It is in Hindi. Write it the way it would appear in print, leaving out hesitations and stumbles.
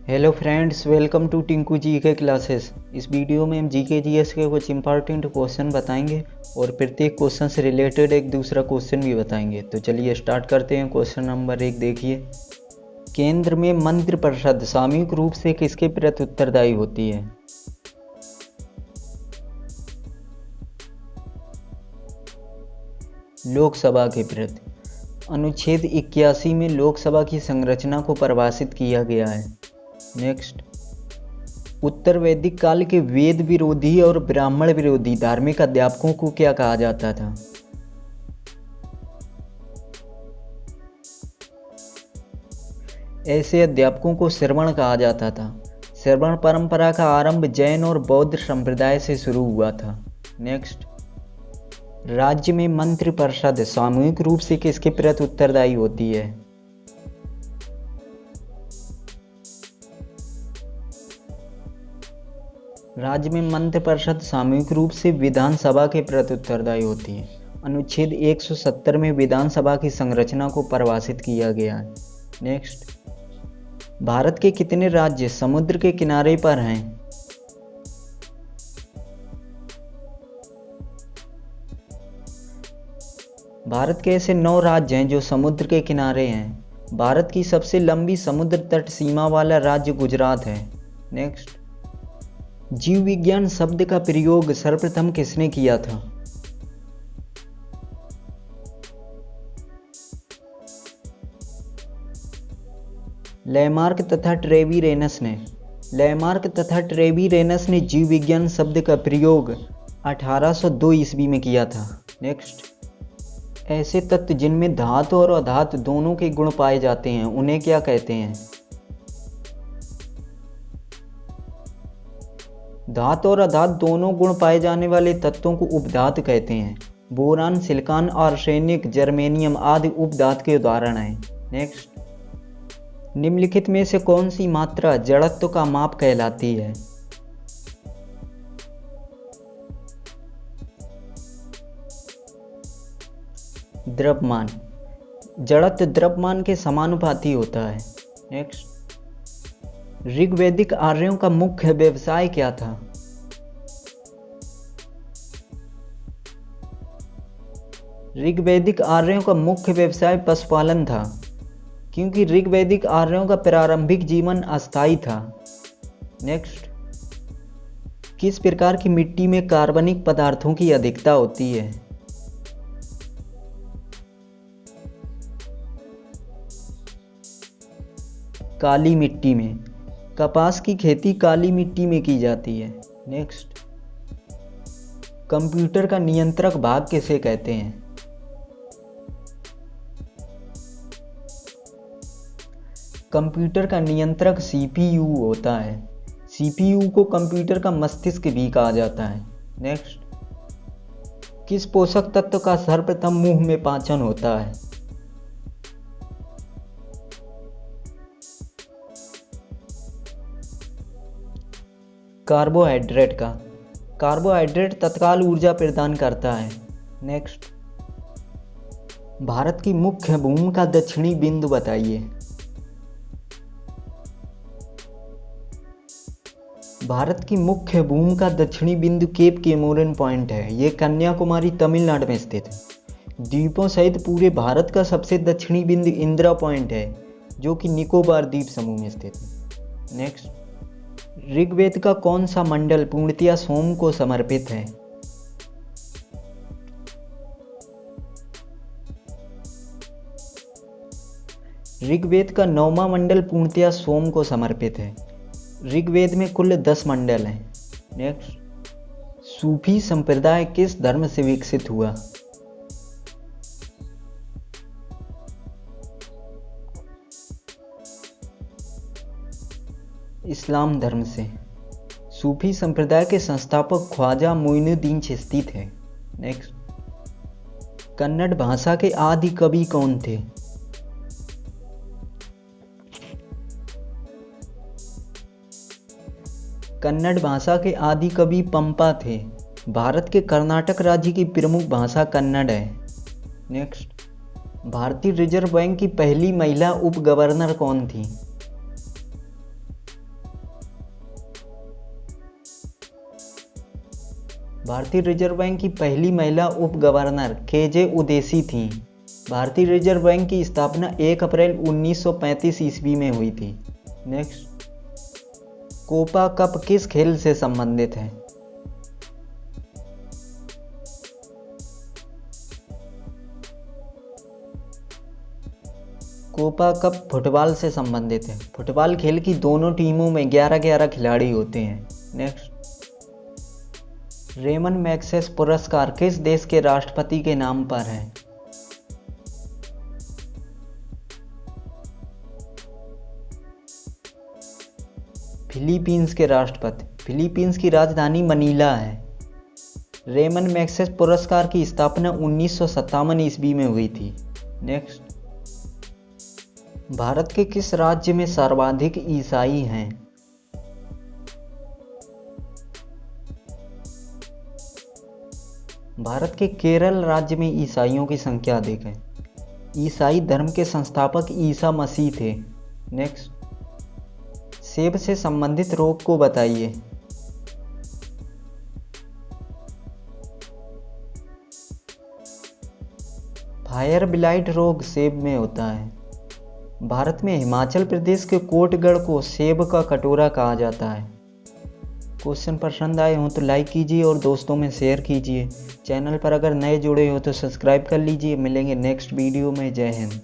Hello friends, welcome to Tinku ji के क्लासेस। इस वीडियो में हम जीके जीएस के कुछ इंपॉर्टेंट क्वेश्चन बताएंगे और प्रत्येक क्वेश्चन से रिलेटेड एक दूसरा क्वेश्चन भी बताएंगे। तो चलिए स्टार्ट करते हैं। क्वेश्चन नंबर 1 देखिए, केंद्र में मंत्रिपरिषद सामूहिक रूप से किसके प्रति उत्तरदायी होती है? लोकसभा के प्रति। अनुच्छेद 81 में लोकसभा की संरचना को परिभाषित किया गया है। नेक्स्ट, उत्तर वैदिक काल के वेद विरोधी और ब्राह्मण विरोधी धार्मिक अध्यापकों को क्या कहा जाता था? ऐसे अध्यापकों को श्रवण कहा जाता था। श्रवण परंपरा का आरंभ जैन और बौद्ध संप्रदाय से शुरू हुआ था। नेक्स्ट, राज्य में मंत्रिपरिषद सामूहिक रूप से किसके प्रति उत्तरदायी होती है? राज्य में मंत्रिपरिषद सामूहिक रूप से विधानसभा के प्रति उत्तरदायी होती है। अनुच्छेद 170 में विधानसभा की संरचना को परिभाषित किया गया है। नेक्स्ट, भारत के कितने राज्य समुद्र के किनारे पर हैं? भारत के ऐसे 9 राज्य हैं जो समुद्र के किनारे हैं। भारत की सबसे लंबी समुद्र तट सीमा वाला राज्य गुजरात है। नेक्स्ट, जीव विज्ञान शब्द का प्रयोग सर्वप्रथम किसने किया था? लैमार्क तथा ट्रेवीरेनस ने। लैमार्क तथा ट्रेवीरेनस ने जीव विज्ञान शब्द का प्रयोग 1802 ईस्वी में किया था। नेक्स्ट, ऐसे तत्व जिनमें धातु और अधातु दोनों के गुण पाए जाते हैं उन्हें क्या कहते हैं? धातु और अधातु दोनों गुण पाए जाने वाले तत्वों को उपधातु कहते हैं। बोरान, सिलिकॉन, आर्सेनिक, जर्मेनियम आदि उपधातु के उदाहरण हैं। नेक्स्ट, निम्नलिखित में से कौन सी मात्रा जड़त्व का माप कहलाती है? द्रव्यमान। जड़त्व द्रव्यमान के समानुपाती होता है। नेक्स्ट, ऋग्वैदिक आर्यों का मुख्य व्यवसाय क्या था? ऋग्वैदिक आर्यों का मुख्य व्यवसाय पशुपालन था, क्योंकि ऋग्वैदिक आर्यों का प्रारंभिक जीवन अस्थायी था। नेक्स्ट, किस प्रकार की मिट्टी में कार्बनिक पदार्थों की अधिकता होती है? काली मिट्टी में। कपास की खेती काली मिट्टी में की जाती है। नेक्स्ट, कंप्यूटर का नियंत्रक भाग किसे कहते हैं? कंप्यूटर का नियंत्रक सीपीयू होता है। सीपीयू को कंप्यूटर का मस्तिष्क भी कहा जाता है। नेक्स्ट, किस पोषक तत्व का सर्वप्रथम मुंह में पाचन होता है? कार्बोहाइड्रेट का। कार्बोहाइड्रेट तत्काल ऊर्जा प्रदान करता है। नेक्स्ट, भारत की मुख्य भूमि का दक्षिणी बिंदु बताइए। भारत की मुख्य भूमि का दक्षिणी बिंदु केप कैमोरन पॉइंट है। यह कन्याकुमारी तमिलनाडु में स्थित है। द्वीपों सहित पूरे भारत का सबसे दक्षिणी बिंदु इंदिरा पॉइंट है, जो कि निकोबार द्वीप समूह में स्थित है। नेक्स्ट, ऋग्वेद का कौन सा मंडल पूर्णतया सोम को समर्पित है? ऋग्वेद का 9वां मंडल पूर्णतया सोम को समर्पित है। ऋग्वेद में कुल 10 मंडल हैं। नेक्स्ट, सूफी संप्रदाय किस धर्म से विकसित हुआ? इस्लाम धर्म से। सूफी संप्रदाय के संस्थापक ख्वाजा मोइनुद्दीन चिश्ती थे। नेक्स्ट, कन्नड़ भाषा के आदि कवि कौन थे? कन्नड़ भाषा के आदि कवि पंपा थे। भारत के कर्नाटक राज्य की प्रमुख भाषा कन्नड़ है। नेक्स्ट, भारतीय रिजर्व बैंक की पहली महिला उप गवर्नर कौन थी? भारतीय रिजर्व बैंक की पहली महिला उप गवर्नर केजे उदेसी थीं। भारतीय रिजर्व बैंक की स्थापना 1 अप्रैल 1935 ईस्वी में हुई थी। नेक्स्ट, कोपा कप किस खेल से संबंधित है? कोपा कप फुटबॉल से संबंधित है। फुटबॉल खेल की दोनों टीमों में 11-11 खिलाड़ी होते हैं। नेक्स्ट, रेमन मैग्सेसे पुरस्कार किस देश के राष्ट्रपति के नाम पर है? फिलीपींस के राष्ट्रपति। फिलीपींस की राजधानी मनीला है। रेमन मैग्सेसे पुरस्कार की स्थापना 1957 ईस्वी में हुई थी। नेक्स्ट, भारत के किस राज्य में सर्वाधिक ईसाई हैं? भारत के केरल राज्य में ईसाइयों की संख्या अधिक है। ईसाई धर्म के संस्थापक ईसा मसीह थे। नेक्स्ट, सेब से संबंधित रोग को बताइए। फायर ब्लाइट रोग सेब में होता है। भारत में हिमाचल प्रदेश के कोटगढ़ को सेब का कटोरा कहा जाता है। क्वेश्चन पसंद आए हों तो लाइक कीजिए और दोस्तों में शेयर कीजिए। चैनल पर अगर नए जुड़े हो तो सब्सक्राइब कर लीजिए। मिलेंगे नेक्स्ट वीडियो में। जय हिंद।